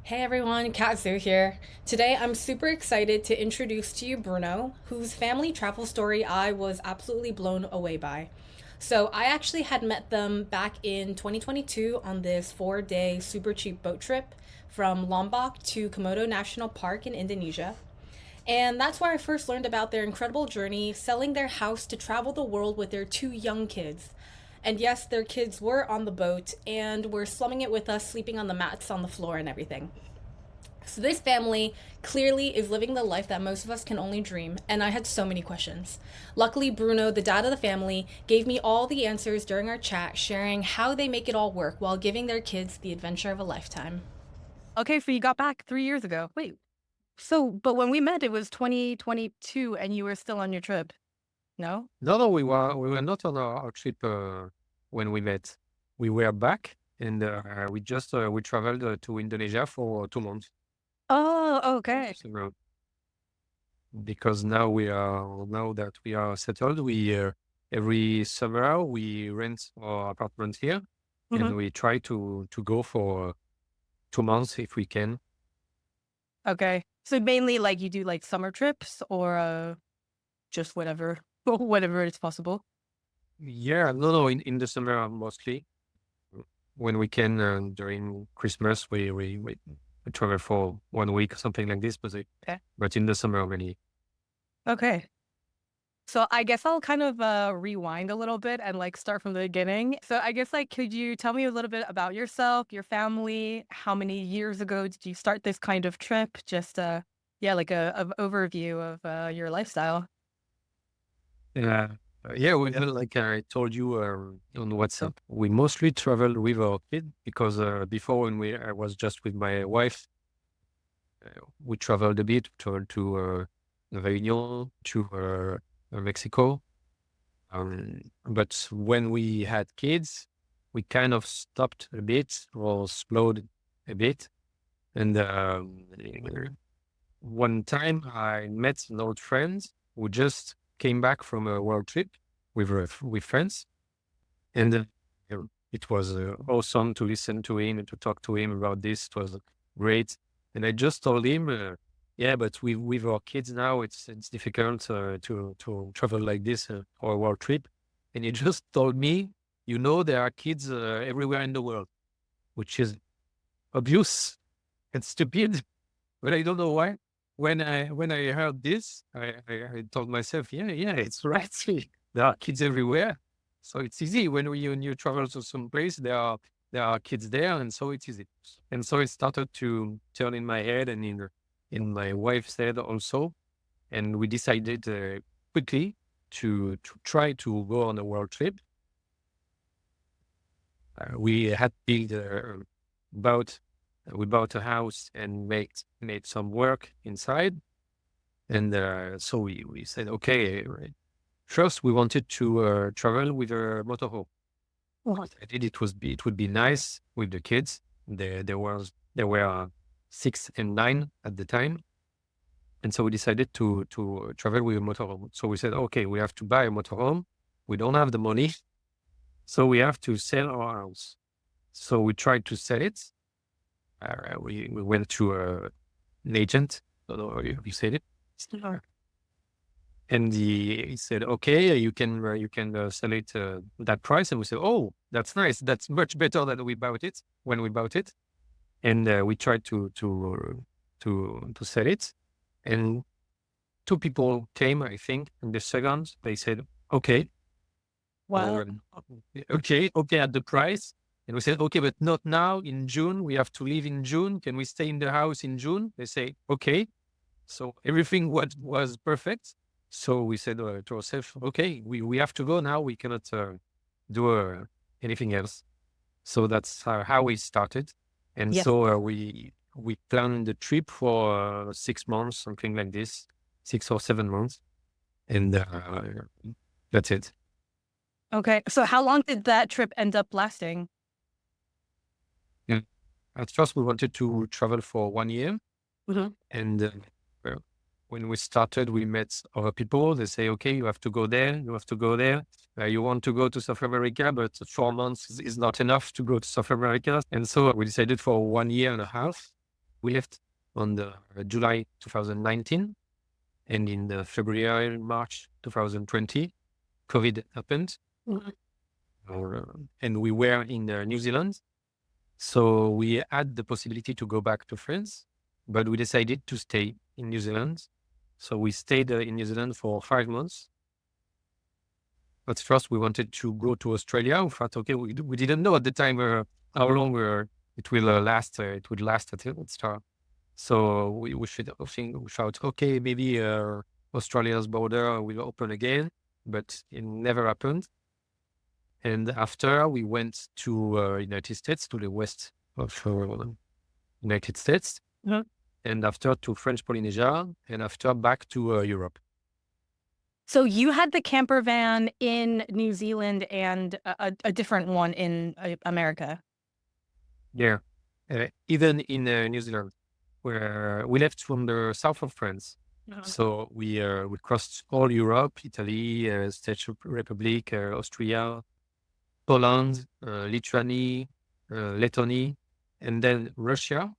Hey everyone, Katsu here. Today I'm super excited to introduce to you Bruno, whose family travel story I was absolutely blown away by. So, I actually had met them back in 2022 on this 4 day super cheap boat trip from Lombok to Komodo National Park in Indonesia. And that's where I first learned about their incredible journey, selling their house to travel the world with their two young kids. And yes, their kids were on the boat and were slumming it with us, sleeping on the mats on the floor and everything. So this family clearly is living the life that most of us can only dream, and I had so many questions. Luckily, Bruno, the dad of the family, gave me all the answers during our chat, sharing how they make it all work while giving their kids the adventure of a lifetime. Okay, so you got back 3 years ago. Wait, but when we met, it was 2022 and you were still on your trip, no? No, no, we were not on our trip when we met. We were back, and we traveled to Indonesia for 2 months. Oh, okay. So, because now that we are settled, we every summer we rent our apartment here, Mhm. and we try to go for 2 months if we can. Okay. So mainly, like, you do, like, summer trips or, just whatever whatever is possible? Yeah, no, no, in the summer mostly. When we can during Christmas, we travel for 1 week or something like this, Okay. but in the summer really. Okay. So I guess I'll kind of, rewind a little bit and, like, start from the beginning. So I guess, like, could you tell me a little bit about yourself, your family? How many years ago did you start this kind of trip? Just, yeah, like a overview of, your lifestyle. Yeah, yeah. Like I told you on WhatsApp, we mostly travel with our kid because before when we I was just with my wife, we traveled a bit. We traveled to Réunion, to Mexico. But when we had kids, we kind of stopped a bit or slowed a bit. And one time I met an old friend who just came back from a world trip with friends, and it was awesome to listen to him and to talk to him about this. It was great, and I just told him, "Yeah, but with our kids now, it's difficult to travel like this or a world trip." And he just told me, "You know, there are kids everywhere in the world," which is obvious and stupid. But I don't know why. When I heard this, I told myself, yeah, yeah, it's right. There are kids everywhere, so it's easy when you travel to some place. There are kids there, and so it's easy. And so it started to turn in my head and in my wife's head also. And we decided quickly to try to go on a world trip. We had built about we bought a house and made some work inside. And so we said, okay, right. First we wanted to travel with a motorhome. What? I did it would be nice with the kids. There were 6 and 9 at the time, and so we decided to travel with a motorhome. So we said, okay, we have to buy a motorhome. We don't have the money, so we have to sell our house. So we tried to sell it. We went to an agent. I don't know how you said it. Sure. And he said, "Okay, you can sell it that price." And we said, "Oh, that's nice. That's much better than we bought it when we bought it." And we tried to sell it. And two people came, I think. And the second, they said, "Okay, Wow. okay at the price." And we said, "Okay, but not now. In June, we have to leave in June. Can we stay in the house in June?" They say, "Okay." So everything was perfect. So we said to ourselves, okay, we have to go now. We cannot do anything else. So that's how we started. And Yes. so we planned the trip for 6 months, something like this, 6 or 7 months. And that's it. Okay. So how long did that trip end up lasting? Yeah. At first, we wanted to travel for 1 year. Mhm. And well, when we started, we met other people. They say, okay, you have to go there. You have to go there. You want to go to South America, but 4 months is not enough to go to South America. And so we decided for 1 year and a half. We left on the July 2019, and in the February, March 2020, COVID happened, and we were in New Zealand. So we had the possibility to go back to France, but we decided to stay in New Zealand. So we stayed in New Zealand for 5 months. But first we wanted to go to Australia. We thought, okay, we didn't know at the time how long it will last. It would last until it start. So we thought, okay, maybe Australia's border will open again, but it never happened. And after we went to United States, to the west of United States, Mhm. and after to French Polynesia, and after back to Europe. So you had the camper van in New Zealand and a different one in America. Yeah, even in New Zealand, where we left from the south of France. So we crossed all Europe, Italy, Czech Republic, Austria, Poland, Lithuania, Lettonia, and then Russia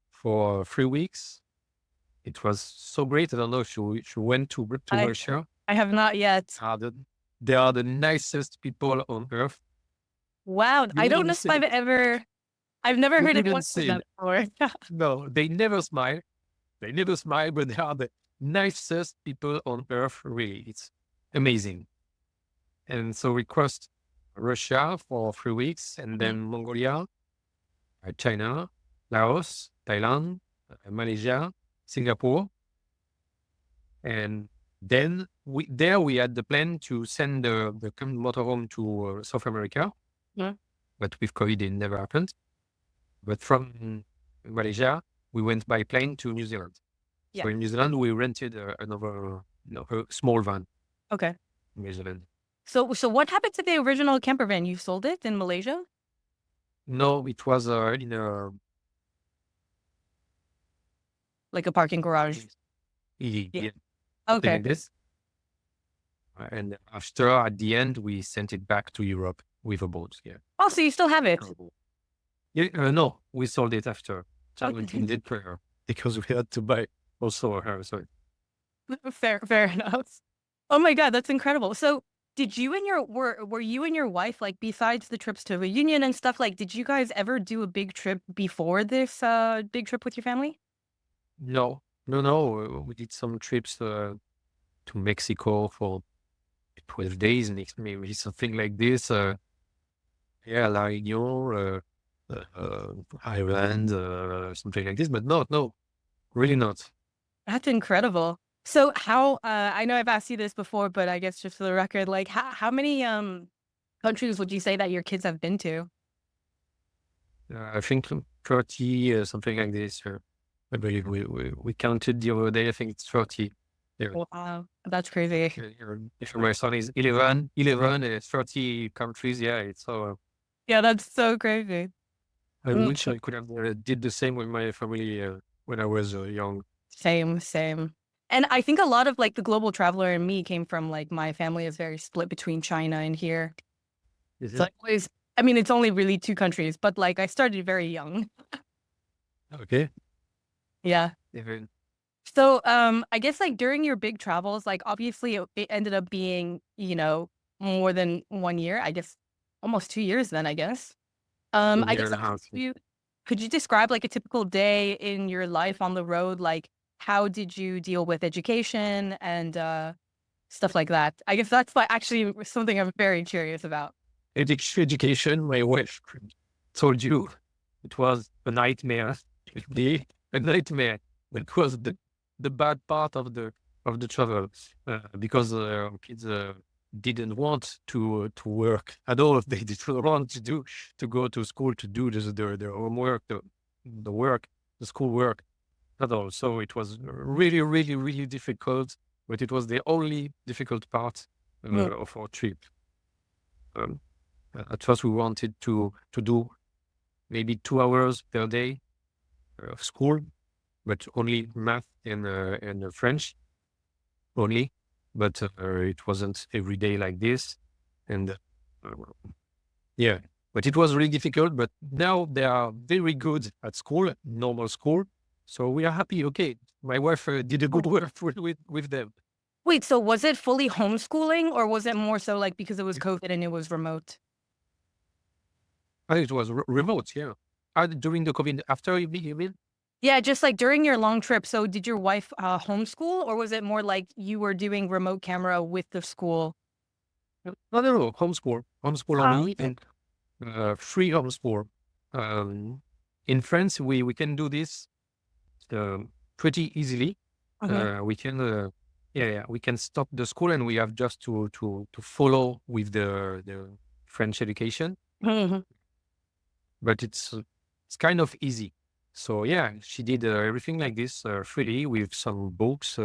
for 3 weeks. It was so great. I don't know if you went to Russia. I have not yet. They are the nicest people on earth. Wow. I don't know if I've never heard anyone say that before. No, they never smile. They never smile, but they are the nicest people on earth, really. It's amazing. And so we crossed Russia for 3 weeks, and then Mongolia, China, Laos, Thailand, Malaysia, Singapore. And then we had the plan to send the motorhome to South America. Yeah. But with COVID, it never happened. But from Malaysia, we went by plane to New Zealand. Yeah. So in New Zealand, we rented another a small van. Okay. In New Zealand. So what happened to the original camper van? You sold it in Malaysia? No, it was in a Like a parking garage. yeah. Okay. Like this. And after, at the end, we sent it back to Europe with a boat. Yeah. Oh, so you still have it? Yeah. No, we sold it after. Okay. We did prayer because we had to buy also her. Sorry. Fair enough. Oh my God, that's incredible. So did you and were you and your wife, like, besides the trips to Reunion and stuff, like, did you guys ever do a big trip before this big trip with your family? No. We did some trips to Mexico for 12 days, maybe something like this. Yeah, La Réunion, Ireland, something like this. But no, really not. That's incredible. So how I know I've asked you this before, but I guess just for the record, like how many countries would you say that your kids have been to? I think 30, something like this. I believe we counted the other day. I think it's 30. Yeah. Wow, that's crazy. If my son is 11, 30 countries. Yeah, it's so. Yeah, that's so crazy. I wish I could have did the same with my family when I was young. Same. And I think a lot of like the global traveler in me came from like my family is very split between China and here. Is So it? I mean, it's only really 2 countries, but like I started very young. Okay. Yeah. Even. So, I guess like during your big travels, like obviously it ended up being, more than 1 year, I guess almost 2 years then, I guess. A I year guess and a half. could you describe like a typical day in your life on the road? Like how did you deal with education and stuff like that? I guess that's like actually something I'm very curious about. Education, my wife told you it was a nightmare. A nightmare. It was the bad part of the travel because kids didn't want to work at all. They didn't want to go to school to do their homework, the school work at all. So it was really, really, really difficult. But it was the only difficult part of our trip. At first, we wanted to do maybe 2 hours per day of school, but only math and French only. But it wasn't every day like this. And yeah, but it was really difficult. But now they are very good at school, normal school. So we are happy. Okay, my wife did a good Oh. work with them. Wait, so was it fully homeschooling or was it more so like because it was COVID and it was remote? It was remote, yeah. During the COVID, after you mean? Yeah, just like during your long trip. So did your wife homeschool or was it more like you were doing remote camera with the school? No, homeschool Ah, only, and free homeschool. Um, in France, we can do this pretty easily. okay. We can, we can stop the school, and we have just to follow with the French education. Mhm. But it's kind of easy. So yeah, she did everything like this freely with some books,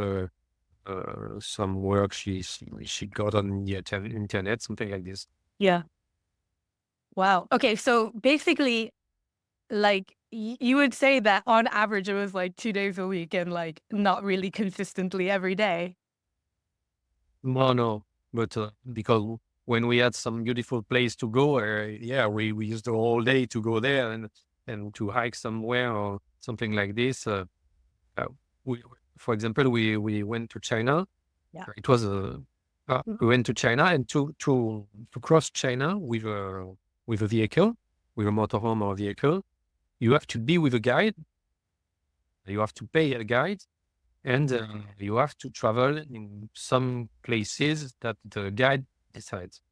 some work she got on the internet, something like this. Yeah. Wow. Okay. So basically, like you would say that on average it was like 2 days a week and like not really consistently every day. No, but because when we had some beautiful place to go, yeah, we used the whole day to go there and to hike somewhere or something like this. Uh, we, for example, we went to China. Yeah. It was Mhm. we went to China, and to cross China with a vehicle, with a motorhome or vehicle, you have to be with a guide. You have to pay a guide, and you have to travel in some places that the guide decides.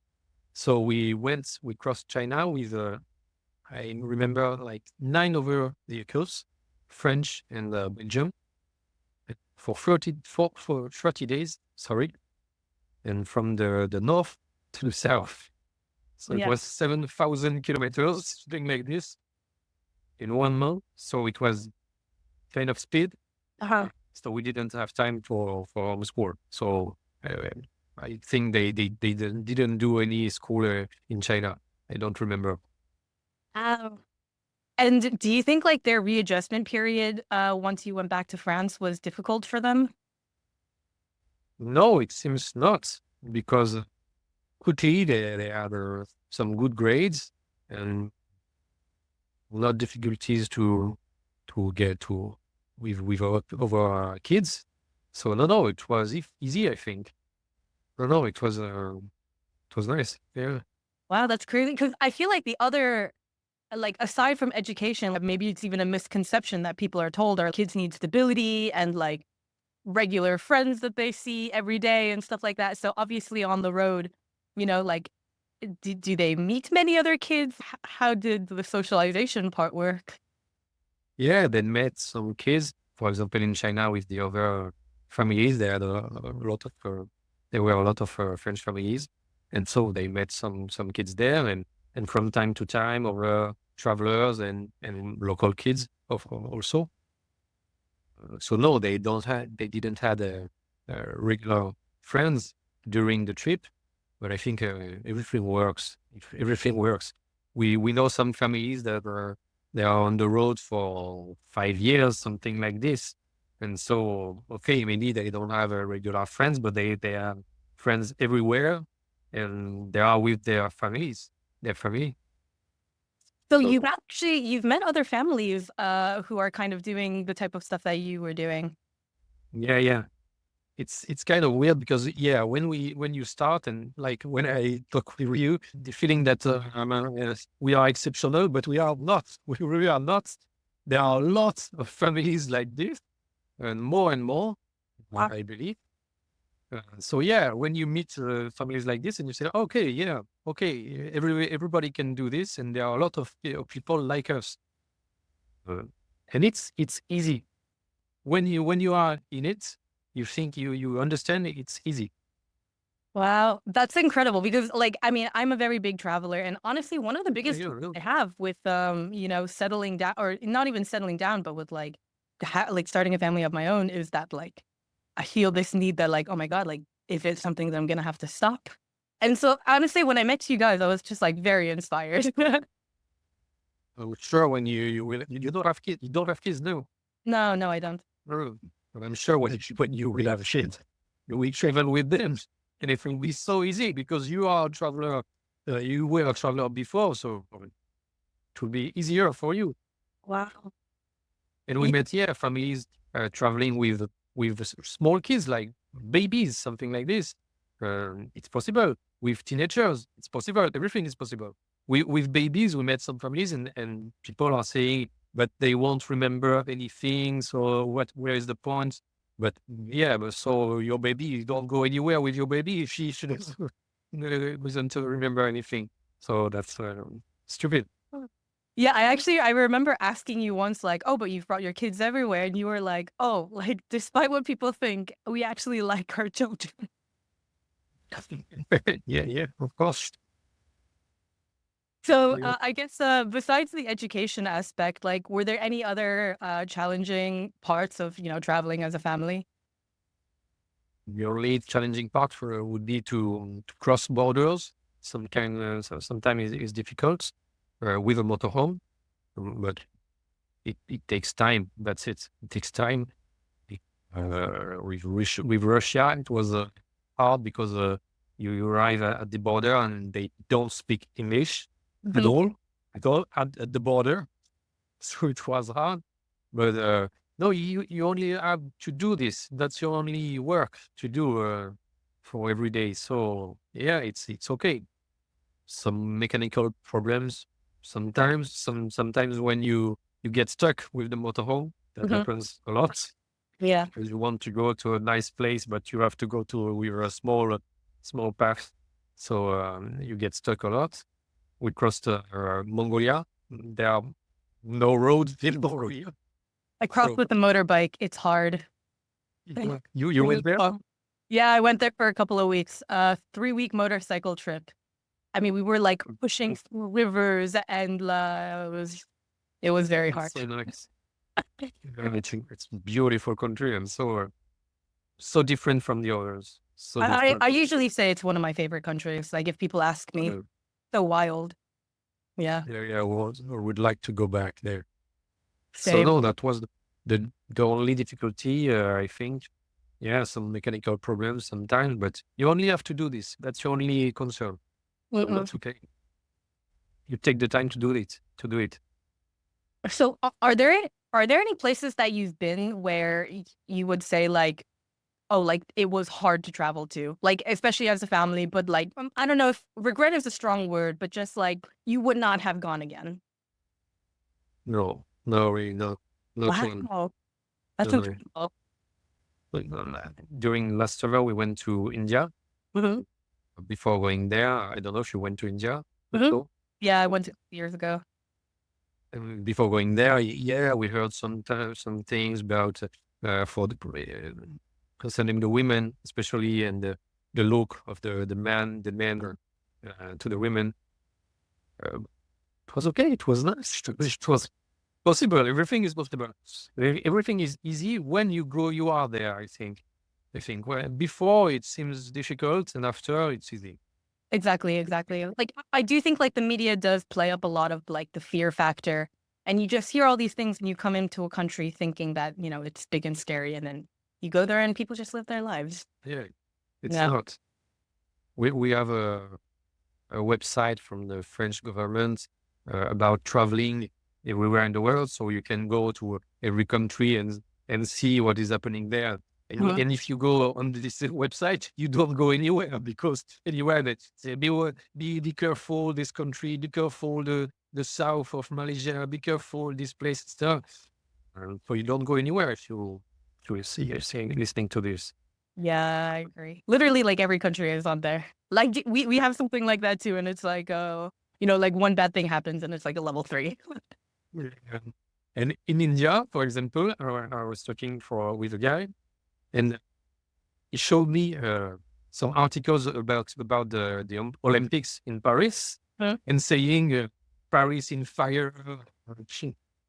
So we crossed China with, I remember, like 9 other vehicles, French and Belgium, for 30 days, sorry, and from the north to the south. So it Yeah. was 7,000 kilometers, something like this, in 1 month. So it was kind of speed. Uh-huh. So we didn't have time for homeschool. So I think they didn't do any school in China. I don't remember. Oh. And do you think like their readjustment period once you went back to France was difficult for them? No, it seems not, because quickly they had some good grades and not difficulties to get to with our kids. So no, it was easy. I think. No, it was nice. Yeah. Wow, that's crazy. Because I feel like the other, like aside from education, like, maybe it's even a misconception that people are told our kids need stability and like regular friends that they see every day and stuff like that. So obviously on the road, like do they meet many other kids? How did the socialization part work? Yeah, they met some kids, for example, in China with the other families. They had a lot of, there were a lot of French families, and so they met some kids there, and from time to time, other travelers and local kids also. So no, they didn't have regular friends during the trip, but I think everything works. If everything works, we know some families that they are on the road for 5 years, something like this, and so okay, maybe they don't have regular friends, but they have friends everywhere, and they are with their family. So So you've met other families who are kind of doing the type of stuff that you were doing. yeah. It's kind of weird because yeah, when you start, and like when I talk with you, the feeling that yes, we are exceptional, but we are not. We really are not. There are lots of families like this, and more, Wow. I believe. So yeah, when you meet families like this, and you say, okay, yeah, okay, everybody can do this, and there are a lot of people like us, uh, and it's easy when you are in it. You think you understand it, it's easy. Wow, that's incredible because like I mean, I'm a very big traveler and honestly one of the Yeah, biggest yeah, troubles really. I have with settling down or not even settling down but with like like starting a family of my own is that like I feel this need that like oh my god, like if it's something that I'm going to have to stop. And so honestly when I met you guys I was just like very inspired. Sure, when you don't have kids, you don't have kids, no. No, no, I don't. No. But I'm sure when you will have kids, you will travel with them, and it will be so easy because you are a traveler. You were a traveler before, so it will be easier for you. Wow. And we met, families traveling with small kids, like babies, something like this. It's possible. With teenagers, it's possible. Everything is possible. With babies, we met some families, and people are saying, but they won't remember anything. So where is the point? But but so your baby, you don't go anywhere with your baby. She shouldn't doesn't remember anything. So that's stupid. Yeah, I remember asking you once, like, oh, but you've brought your kids everywhere. And you were like, oh, like, despite what people think, we actually like our children. Yeah, of course. So Yeah. I guess besides the education aspect, like, were there any other challenging parts of, traveling as a family? The only challenging part would be to cross borders. Sometimes it's difficult with a motorhome, but it takes time. That's it. It takes time. With Russia, it was hard because you arrive at the border and they don't speak English at Mhm. all, at the border. So it was hard. But no, you only have to do this. That's your only work to do for every day. So yeah, it's okay. Some mechanical problems sometimes. Sometimes when you get stuck with the motorhome, that Mhm. happens a lot Yeah. because you want to go to a nice place, but you have to go to with a small path. So you get stuck a lot. We crossed Mongolia. There are no roads in Mongolia. I crossed So with a motorbike. It's hard. you went there? Yeah, I went there for a couple of weeks. 3-week motorcycle trip. I mean, we were like pushing through rivers, and it was very hard. It's so nice. It's a beautiful country and so different from the others. So I different. usually say it's one of my favorite countries. Like if people ask me, Uh, so wild. Yeah, I would like to go back there. So same. no, that was the only difficulty, I think. Yeah, some mechanical problems sometimes, but you only have to do this. That's your only concern. So Mm-mm. that's okay. You take the time to do it. So are there any places that you've been where you would say like, oh, like it was hard to travel to, like especially as a family, but like I don't know if regret is a strong word, but just like you would not have gone again. No, no, really, no, not one. Wow, that's No, no. incredible. During last summer, we went to India. Hmm. Before going there, I don't know if you went to India. Hmm. So Yeah, I went years ago. before going there, we heard some things about for concerning the women, especially, and the look of the men to the women. It was okay. It was nice. It was possible. Everything is possible. Everything is easy when you are there. I think. Well, before it seems difficult, and after it's easy. Exactly. Like I do think like the media does play up a lot of like the fear factor, and you just hear all these things and you come into a country thinking that, it's big and scary, and then you go there and people just live their lives. Yeah, it's Yeah. not. We have a website from the French government about traveling everywhere in the world, so you can go to every country and see what is happening there. Mhm. And if you go on this website, you don't go anywhere because anywhere that say be careful this country, be careful the south of Malaysia, be careful this place stuff. So you don't go anywhere if you see saying listening to this. Yeah, I agree. Literally like every country is on there. Like we have something like that too, and it's like like one bad thing happens and it's like a level 3. Yeah. And in India, for example, I was talking with a guy, and he showed me some articles about the Olympics in Paris, Huh? and saying Paris in fire,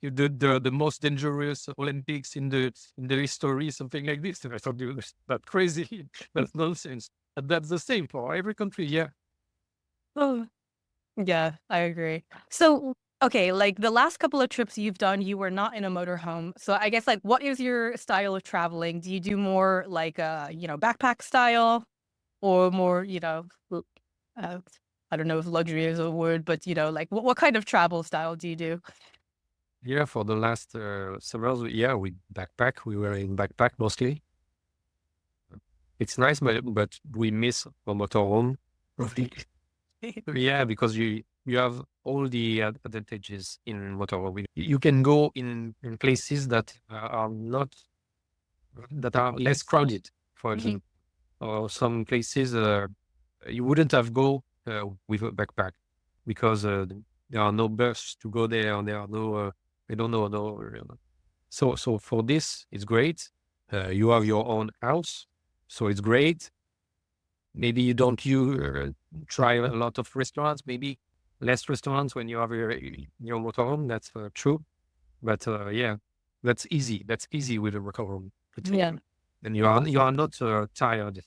the most dangerous Olympics in the history, something like this. And I thought, dude, that's crazy. That's nonsense. And that's the same for every country. Yeah. Oh, yeah, I agree. So, okay, like the last couple of trips you've done, you were not in a motorhome. So I guess like what is your style of traveling? Do you do more like backpack style or more, uh, I don't know if luxury is a word, but like what kind of travel style do you do? Yeah, for the last summers, yeah, we backpack. We were in backpack mostly. It's nice, but we miss a motorhome. Really? Yeah, because you have all the advantages in motorhome. You can go in places that are not that are less crowded, for Mhm. example, or some places you wouldn't have go with a backpack because there are no bus to go there. And there are no, I don't know, no. So for this, it's great. You have your own house, so it's great. Maybe you don't try a lot of restaurants. Maybe less restaurants when you have your motorhome. That's true. But yeah, that's easy. That's easy with a motorhome. Yeah. And you are not tired.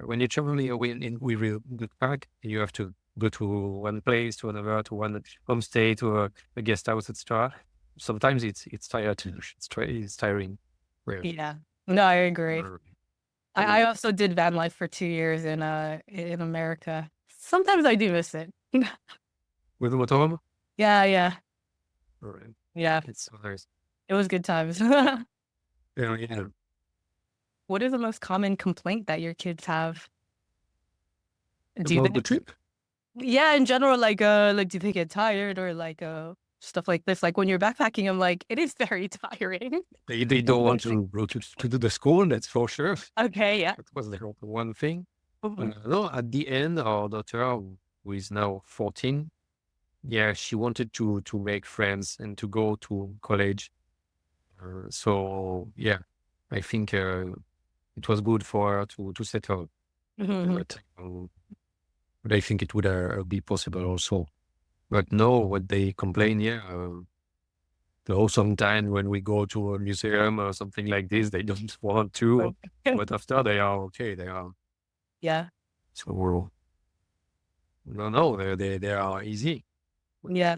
When you travel with a backpack, you have to go to one place to another, to one homestay, to a guest house, etc. Sometimes it's tired. It's tiring. Well, Yeah. No, I agree. uh, I also did van life for 2 years in America. Sometimes I do miss it. with a motorhome, Yeah, yeah. uh, Yeah. it's so nice. It was good times. Yeah. What is the most common complaint that your kids have? Do About the they trip, Yeah, in general, like, do they get tired or stuff like this? Like, when you're backpacking, I'm like, "It is very tiring." they don't want to go to do the school. That's for sure. Okay, yeah. That was the one thing. Mhm. No, at the end, our daughter, who is now 14, yeah, she wanted to make friends and to go to college. So yeah, I think it was good for her to settle. Mhm. But I think it would be possible also. But no, what they complain, yeah, sometimes when we go to a museum or something like this, they don't want to. But after they are okay, they are. Yeah, So no, they are easy. yeah.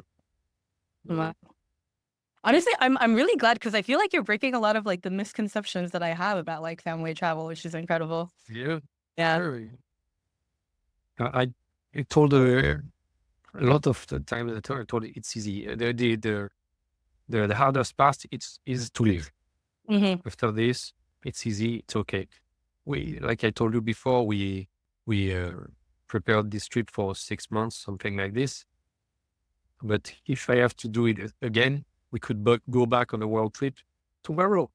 Uh, Ma Honestly, I'm really glad because I feel like you're breaking a lot of, like, the misconceptions that I have about, like, family travel, which is incredible. yeah, Yeah. sure. I I told her a lot of the time that I told her it's easy. The hardest part is to live. Mhm. After this, it's easy. It's okay. We, like I told you before, we prepared this trip for 6 months, something like this. But if I have to do it again, we could go back on a world trip tomorrow,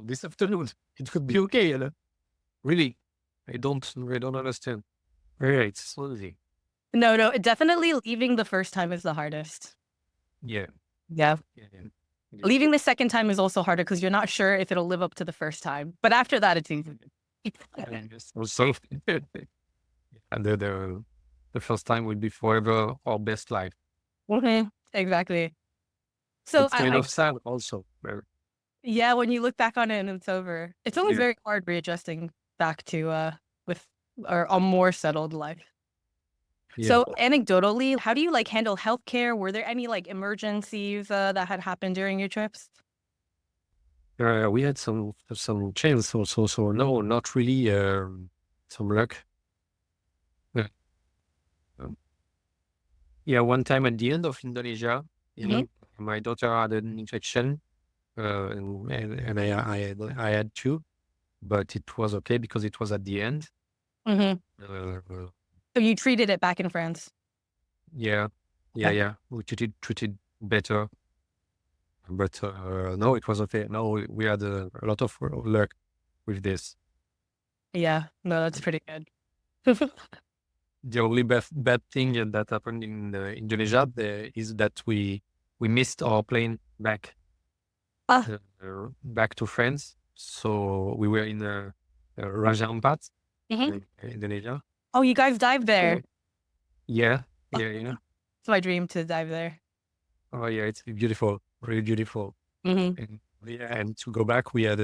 this afternoon. It would be okay. Really, I don't understand. Yeah, it's so easy. No, no, definitely leaving the first time is the hardest. Yeah, Yeah. yeah, yeah. It is. Leaving the second time is also harder because 'cause you're not sure if it'll live up to the first time, but after that, it's easy. Yes, also, and the first time will be forever our best life. Mhm. Exactly. So It's kind I of sad also. Yeah, when you look back on it and it's over, it's always Yeah, very hard readjusting back to, with or a more settled life. yeah. So anecdotally, how do you, like, handle healthcare? Were there any, like, emergencies, that had happened during your trips? We had some chance also, so no, not really. Some luck. Yeah. Um, yeah, one time at the end of Indonesia, Mhm, my daughter had an infection, and I had two, but it was okay because it was at the end. mhm. Uh, So you treated it back in France? yeah, yeah, Okay. yeah. We treated better, but no, it was okay. No, we had a lot of luck with this. Yeah. No, that's pretty good. The only bad thing that happened in Indonesia is that we missed our plane Ah, back to France. So we were in Raja Ampat, mhm. in Indonesia. Oh, you guys dived there? Yeah, Oh, yeah, yeah. it's my dream to dive there. Oh yeah, it's beautiful, really beautiful. Mhm. And yeah, and to go back, we had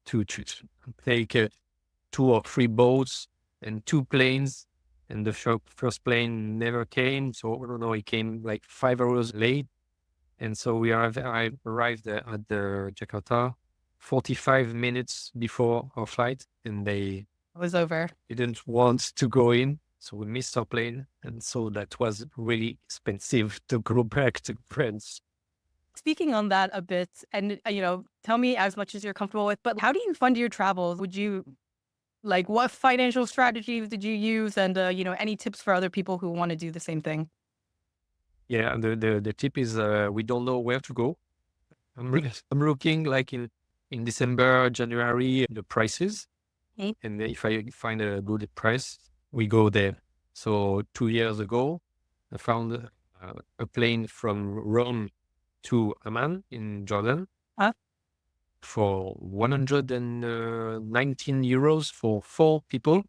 to take 2 or 3 boats and 2 planes. And the first plane never came. So I don't know, it came like 5 hours late. And so I arrived at the Jakarta 45 minutes before our flight, and they It was over. didn't want to go in. So we missed our plane. And so that was really expensive to go back to France. Speaking on that a bit, and tell me as much as you're comfortable with, but how do you fund your travels? Would you like what financial strategies did you use, and any tips for other people who want to do the same thing? Yeah, and the tip is we don't know where to go. I'm looking like in December, January, the prices, Mm. and if I find a good price, we go there. So 2 years ago, I found a plane from Rome to Amman in Jordan Huh? for 119 euros for 4 people.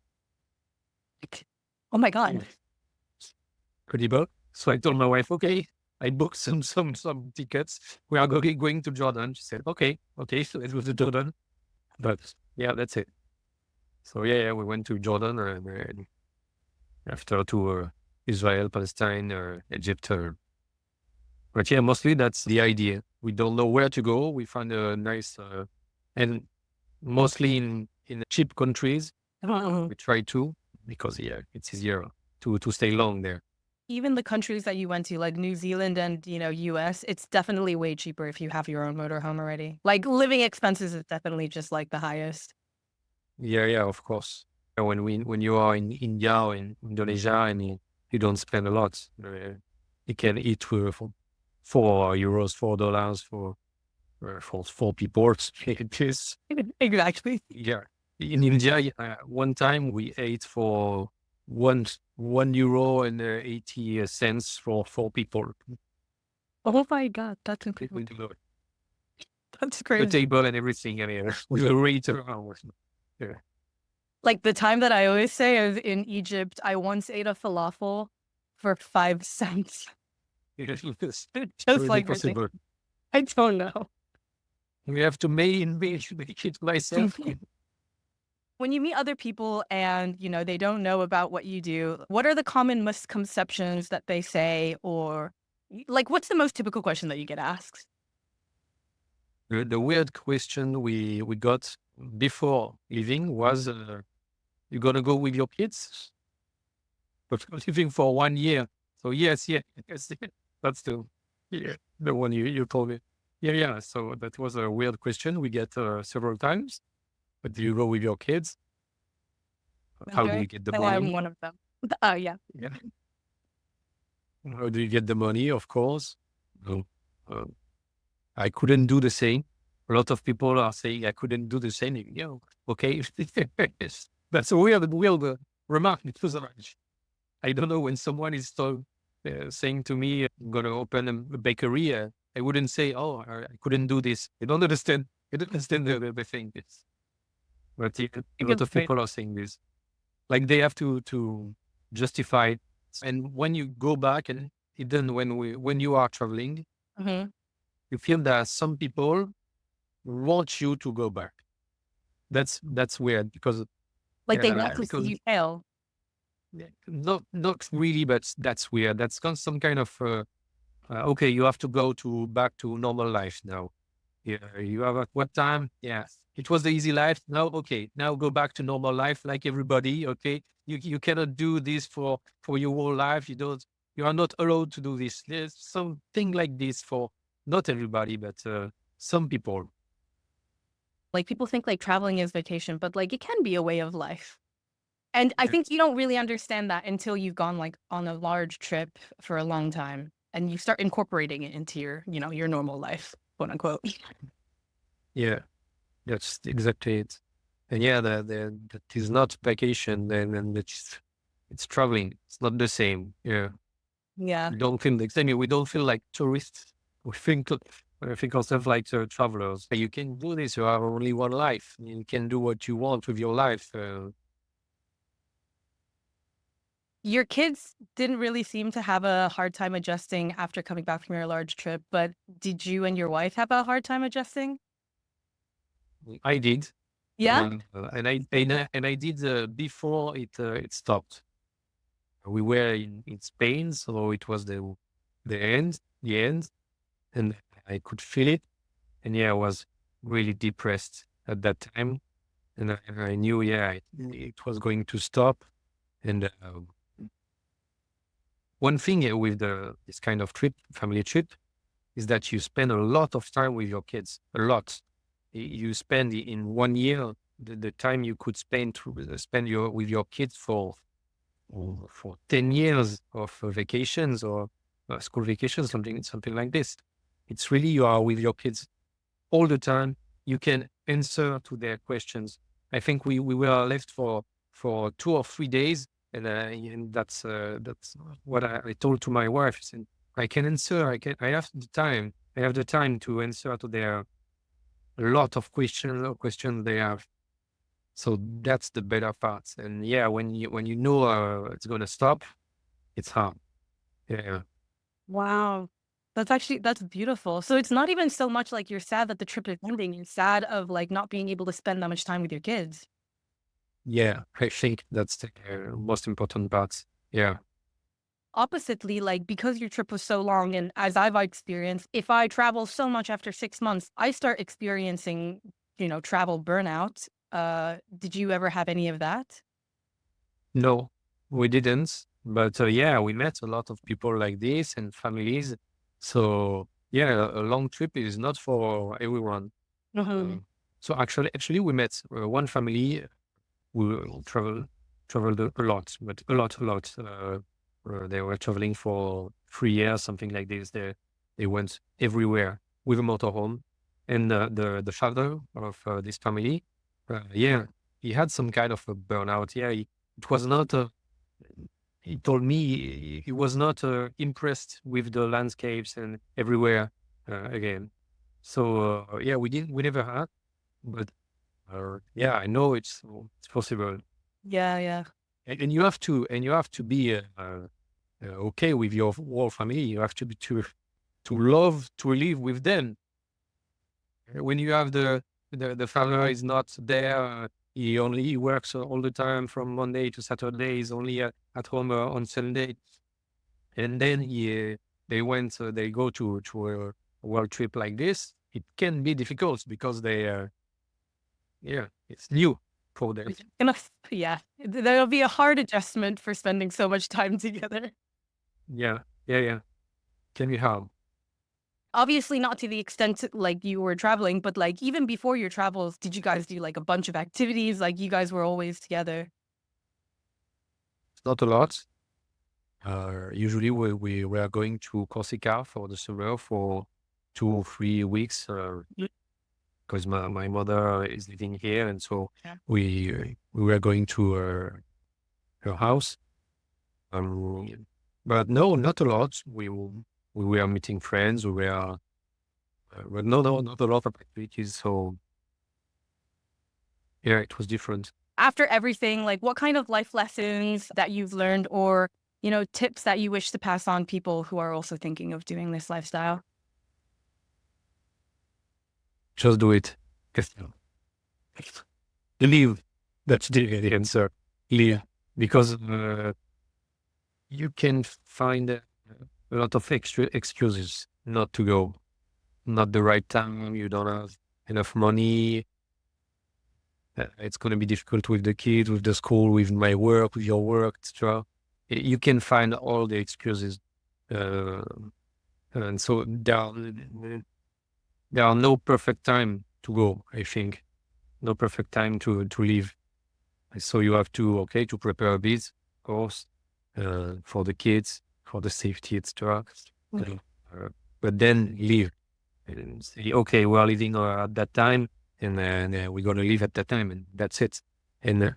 Oh my God. Mm. Incredible. So I told my wife, okay, I booked some tickets. We are going to Jordan. She said, okay, so let's go to Jordan. But yeah, that's it. So yeah, we went to Jordan and after to Israel, Palestine, Egypt. But yeah, mostly that's the idea. We don't know where to go. We find a nice and mostly in cheap countries. We try to because yeah, it's easier to stay long there. Even the countries that you went to, like New Zealand and, US, it's definitely way cheaper if you have your own motorhome already. Like living expenses is definitely just like the highest. Yeah, of course. When you are in India or in Indonesia and you don't spend a lot, you can eat for €4, $4 for 4 people. It is Exactly. yeah. In India, one time we ate for €1 and 80 cents for 4 people. Oh my God, that's incredible. With That's the crazy. table and everything. I mean, we were right around. Yeah. Like the time that I always say is in Egypt, I once ate a falafel for 5 cents. It was Just really like ridiculous. possible. I don't know. We have to make it myself. When you meet other people and, they don't know about what you do, what are the common misconceptions that they say, or like what's the most typical question that you get asked? The weird question we got before leaving was, "You gonna go with your kids?" But we're leaving for 1 year. So yes, that's the one you told me. Yeah. So that was a weird question we get several times. But do you go with your kids? How do Okay. you get the So I'm money? one of them. Oh yeah. Yeah. How do you get the money? Of course. No. Uh, I couldn't do the same. A lot of people are saying I couldn't do the same. Okay. That's a weird remark because I don't know when someone is saying to me, I'm going to open a bakery. I wouldn't say, oh, I couldn't do this. I don't understand. I don't understand the thing. But yeah, a lot of people are saying this. Like they have to justify it. And when you go back and even when you are traveling, Mhm. you feel that some people want you to go back. That's weird because Like they want to see because you fail. not really, but that's weird. That's some kind of okay. You have to go back to normal life now. Yeah, you have at what time? Yeah, it was the easy life. Now, okay, now go back to normal life like everybody. Okay, you cannot do this for your whole life. You are not allowed to do this. There's something like this for not everybody, but some people. Like people think like traveling is vacation, but like it can be a way of life. And I Yeah. think you don't really understand that until you've gone like on a large trip for a long time and you start incorporating it into your normal life, quote unquote. Yeah, that's exactly it. And yeah, that is not vacation, then it's traveling. It's not the same. Yeah. Yeah. We don't feel the same. We don't feel like tourists. We think ourselves like travelers. You can do this. You have only one life. You can do what you want with your life. Your kids didn't really seem to have a hard time adjusting after coming back from your large trip, but did you and your wife have a hard time adjusting? I did, Yeah? and I did before it stopped. We were in Spain, so it was the end, and I could feel it. And yeah, I was really depressed at that time, and I knew, yeah, it was going to stop. And one thing with this kind of trip, family trip, is that you spend a lot of time with your kids, a lot. You spend in 1 year the time you could with your kids for 10 years of vacations or school vacations, something like this. It's really you are with your kids all the time. You can answer to their questions. I think we were left for 2 or 3 days, and that's what I told to my wife. I said, I can answer. I have the time. I have the time to answer to their a lot of questions they have. So that's the better part. And yeah, when you know it's gonna stop, it's hard. Yeah. Wow. That's beautiful. So it's not even so much like you're sad that the trip is ending. You're sad of like not being able to spend that much time with your kids. Yeah, I think that's the most important part. Yeah. Oppositely, like because your trip was so long, and as I've experienced, if I travel so much after 6 months, I start experiencing, travel burnout. Did you ever have any of that? No, we didn't. But yeah, we met a lot of people like this and families. So yeah, a long trip is not for everyone. Mhm. Uh, so actually, we met one family who traveled a lot, but a lot. They were traveling for 3 years, something like this. They went everywhere with a motorhome, and the father of this family, yeah, he had some kind of a burnout. Yeah, it was not. He told me he was not impressed with the landscapes and everywhere again. So yeah, we never had, but yeah, I know it's possible. Yeah, yeah. And you have to be okay with your whole family. You have to be to love to live with them. When you have the father is not there, he only works all the time from Monday to Saturday. He's only at home on Sunday, and then they go to a world trip like this. It can be difficult because yeah, it's new for them. Yeah, there'll be a hard adjustment for spending so much time together. Yeah, yeah. Can be hard. Obviously, not to the extent like you were traveling, but like even before your travels, did you guys do like a bunch of activities? Like you guys were always together? It's not a lot. Usually we are going to Corsica for the summer for 2 or 3 weeks because my mother is living here, and so Yeah. we were going to her house. But no, not a lot. We were meeting friends. We were, but no, not a lot of activities. So yeah, it was different. After everything, like what kind of life lessons that you've learned or, tips that you wish to pass on people who are also thinking of doing this lifestyle? Just do it. Just leave. That's the answer. Leave because you can find a lot of extra excuses not to go. Not the right time. You don't have enough money. It's going to be difficult with the kids, with the school, with my work, with your work, etc. You can find all the excuses, uh, and so there are no perfect time to go. I think no perfect time to leave. So you have to prepare a bit, of course, for the kids, for the safety, etc. But then leave and say, okay, we are leaving at that time, and then we're gonna leave at that time, and that's it. And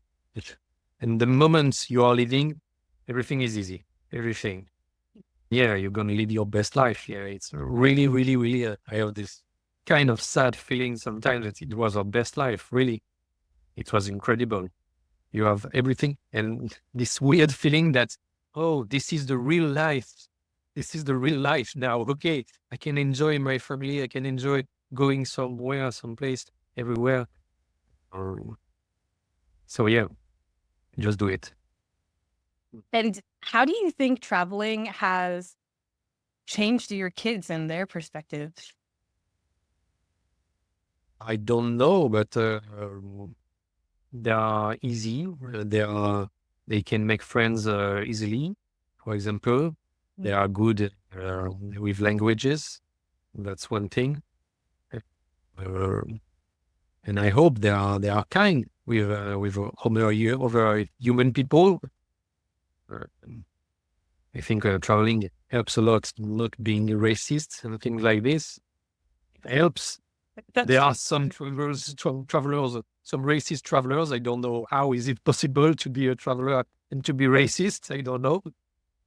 and the moment you are leaving, everything is easy. Everything. Yeah, you're gonna live your best life. Yeah, it's really, really, really. I have this kind of sad feeling sometimes that it was our best life. Really, it was incredible. You have everything, and this weird feeling that, oh, this is the real life. This is the real life now. Okay, I can enjoy my family. I can enjoy going somewhere, someplace, everywhere. Um, so yeah, just do it. And how do you think traveling has changed your kids and their perspectives? I don't know, but they are easy. They can make friends easily. For example, they are good with languages. That's one thing. Uh, and I hope they are kind with other human people. Uh, I think traveling helps a lot, not being racist and things like this. It helps. That's There are some travelers, some racist travelers. I don't know how is it possible to be a traveler and to be racist. I don't know,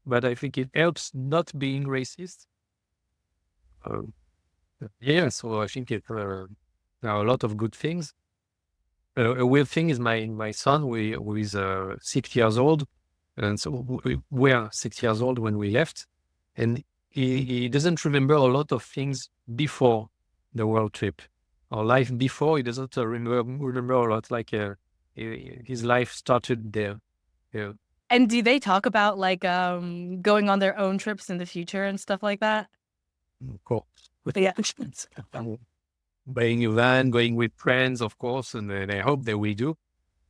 but I think it helps not being racist. Um, yeah, so I think there are a lot of good things. A weird thing is my son, who is 6 years old, and so we were 6 years old when we left, and he doesn't remember a lot of things before the world trip. Our life before, he doesn't remember a lot. Like his life started there. Yeah, And do they talk about like going on their own trips in the future and stuff like that? of course. Yeah. Buying a van, going with friends, of course, and I hope that we do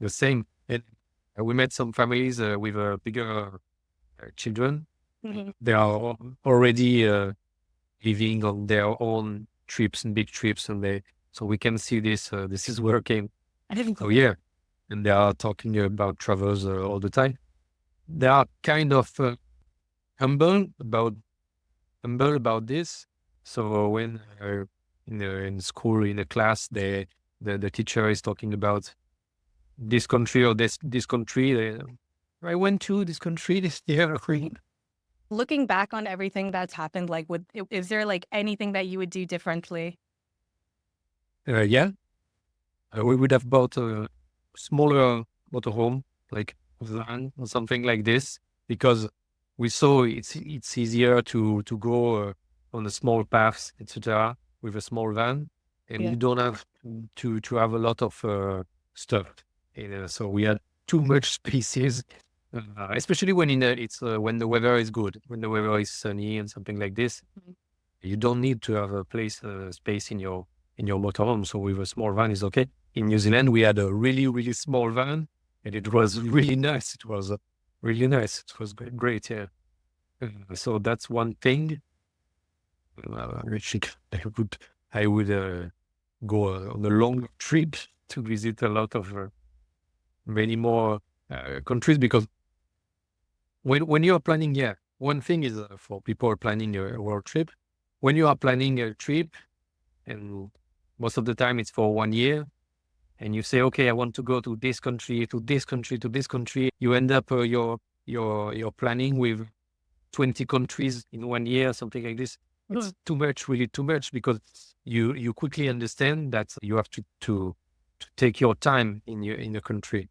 the same. And we met some families with bigger children. Mhm. They are already living on their own trips and big trips, and so we can see this. This is working. I didn't. Oh yeah, and they are talking about travels all the time. They are kind of humble about this. So when in school, in a class, the teacher is talking about this country or this country. I went to this country this year. Looking back on everything that's happened, like, is there like anything that you would do differently? Yeah, we would have bought a smaller motorhome, like a van or something like this, because we saw it's easier to go on the small paths, etc., with a small van, and Yeah. you don't have to have a lot of stuff. So we had too much spaces, especially when it's when the weather is good, when the weather is sunny and something like this. Mhm. You don't need to have a space in your motorhome. So with a small van is okay. In New Zealand, we had a really, really small van, and it was really nice. It was really nice. It was great. Yeah. So that's one thing. I think I would go on a long trip to visit a lot of many more countries, because when you are planning, yeah, one thing is for people planning a world trip. When you are planning a trip, and most of the time it's for 1 year, and you say, okay, I want to go to this country, to this country, to this country. You end up your planning with 20 countries in 1 year, something like this. It's too much, really too much, because you quickly understand that you have to take your time in a country.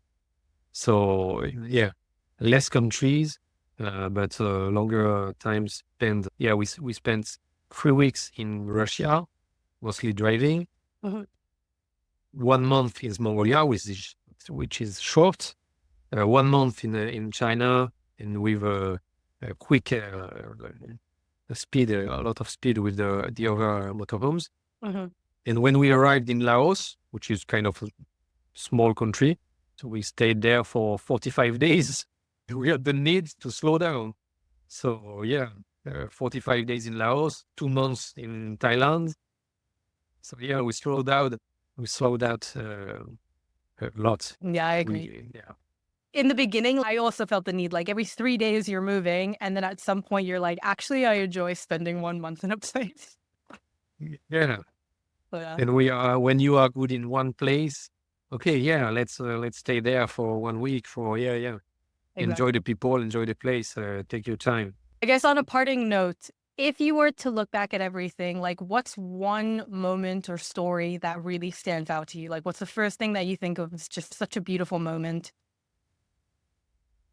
So yeah, less countries, but longer time spent. Yeah, we spent 3 weeks in Russia, mostly driving. Mhm. 1 month in Mongolia, which is short. 1 month in China, and with a quick speed, a lot of speed with the other motorhomes. Mhm. And when we arrived in Laos, which is kind of a small country, so we stayed there for 45 days. We had the need to slow down. So yeah, 45 days in Laos, 2 months in Thailand. So yeah, we slowed down. We slowed out a lot. Yeah, I agree. Yeah. In the beginning, I also felt the need, like every 3 days you're moving, and then at some point you're like, actually, I enjoy spending 1 month in a place. Yeah. So, yeah, And when you are good in one place, okay, yeah, let's stay there for 1 week. Yeah. exactly. Enjoy the people, enjoy the place. Take your time. I guess on a parting note, if you were to look back at everything, like what's one moment or story that really stands out to you? Like what's the first thing that you think of as just such a beautiful moment?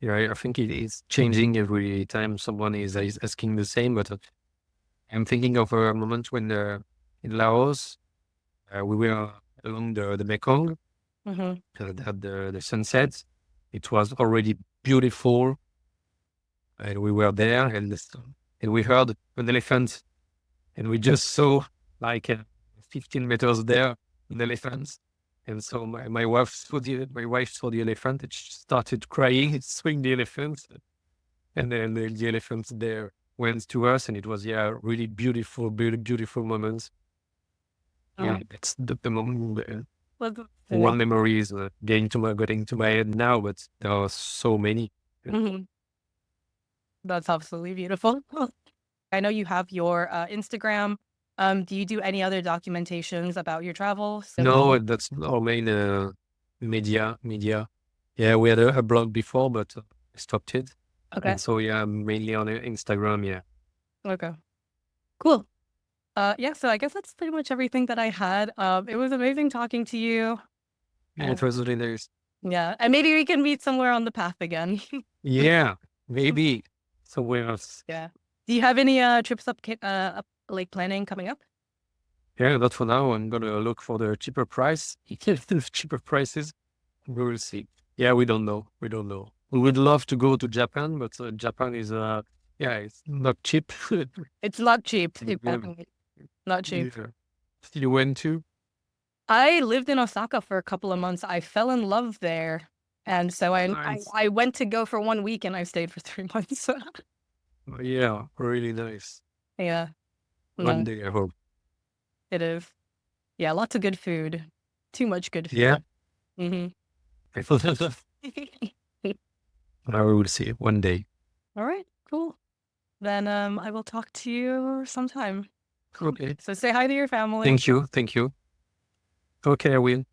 Yeah, I think it is changing every time someone is asking the same. But I'm thinking of a moment when in Laos we were along the Mekong Mm-hmm. at the sunset. It was already beautiful, and we were there, and we heard an elephant, and we just saw like 15 meters there an elephant. And so my wife saw the elephant, and she started crying, swing the elephant, and then the elephant there went to us, and it was really beautiful, beautiful moments. Yeah, it's the moment. Let's One memory is getting to my head now, but there are so many. Mhm. That's absolutely beautiful. I know you have your Instagram. Do you do any other documentations about your travels? No, that's our main media. Yeah, we had a blog before, but I stopped it. Okay. And so yeah, mainly on Instagram. Yeah. Okay. Cool. Yeah, so I guess that's pretty much everything that I had. It was amazing talking to you. Yeah, it was really nice. Yeah, and maybe we can meet somewhere on the path again. Yeah, maybe somewhere else. Yeah. Do you have any trips up like planning coming up? Yeah, not for now. I'm gonna look for the cheaper price. The cheaper prices. We will see. Yeah, we don't know. We don't know. We would love to go to Japan, but Japan is it's not cheap. It's not cheap. Yeah. Definitely not cheap. Yeah. You went to? I lived in Osaka for a couple of months. I fell in love there. And so Nice. I went to go for 1 week and I stayed for 3 months. Yeah, really nice. Yeah. One No, day, I hope. it is. Yeah, lots of good food. Too much good food. Yeah. Hmm I will see one day. All right, cool. Then I will talk to you sometime. Okay. So say hi to your family. Thank you. Thank you. Okay, I will.